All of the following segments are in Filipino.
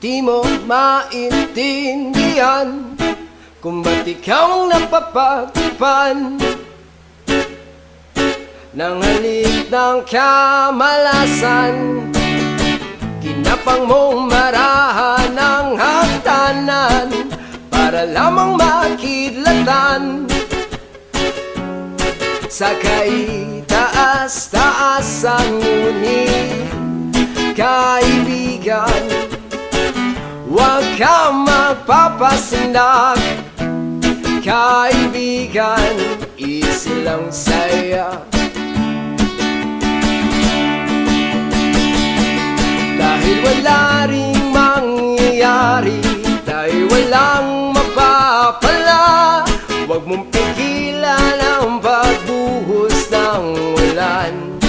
Di mo maintindihan kung ba't ikaw ang napapagpan ng halik ng kamalasan. Kinapang mong marahan ng hagdanan para lamang makidlatan sa kaitaas-taasan. Ngunit kaibigan, huwag kang magpapasindak. Kaibigan, easy lang saya. Dahil wala ring mangyayari, dahil walang mapapala, huwag mong pigilan ang pagbuhos ng ulan.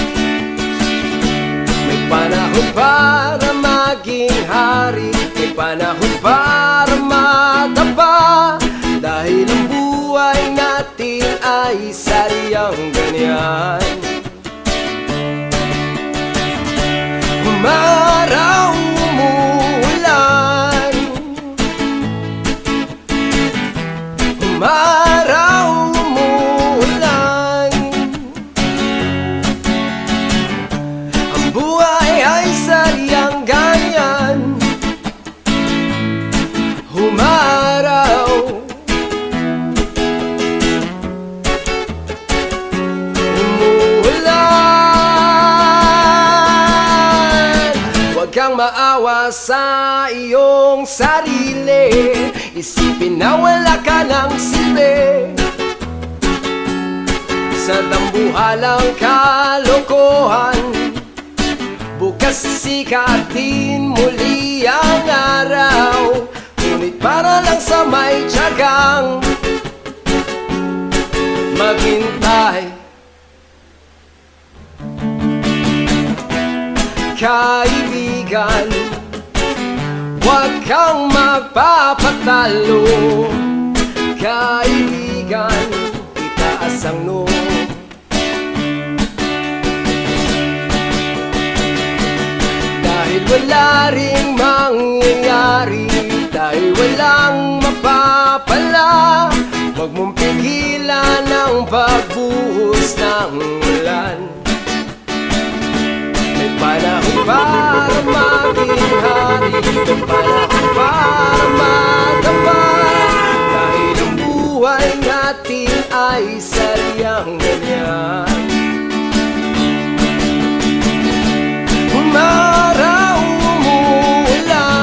May panahon para maging hari, may panahon para madapa, dahil ang buhay natin ay sadyang ganyan. Umaraw, umuulan, umaraw, umuulan, ang buhay ay sadyang ganyan. Umaraw, huwag kang maawa sa iyong sarili, isipin na wala ka ng silbi sa dambuhalang kalokohan. Bukas sisikatin muli ang araw, ngunit para lang sa may tiyagang maghintay. Kaibigan, huwag kang magpapatalo. Kaibigan, itaas ang noo. Dahil wala ring mangyayari, dahil walang mapapala, huwag mong pigilan ang pagbuhos ng ulan. May panahon para maging hari, may panahon para madapa, dahil ang buhay natin ay sadyang ganyan. Umaraw, umuulan,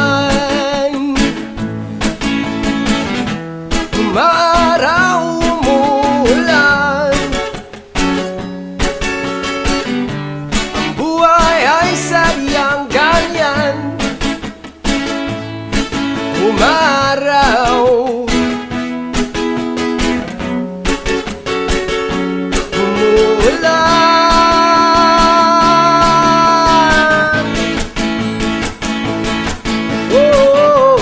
umaraw, umuulan, ang buhay ay sadyang ganyan. Umaraw, umuulan, oh.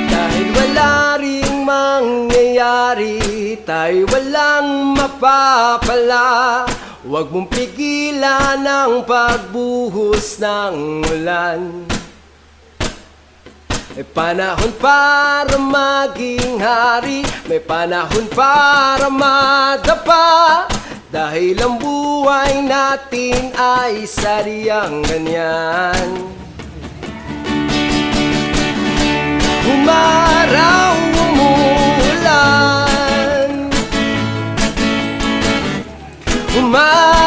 Dahil wala ring mangyayari, tayo walang mapapala, huwag mong pigilan ang pagbuhos ng ulan. May panahon para maging hari, may panahon para madapa, dahil ang buhay natin ay sadyang ganyan. Umaraw, umuulan, umaraw,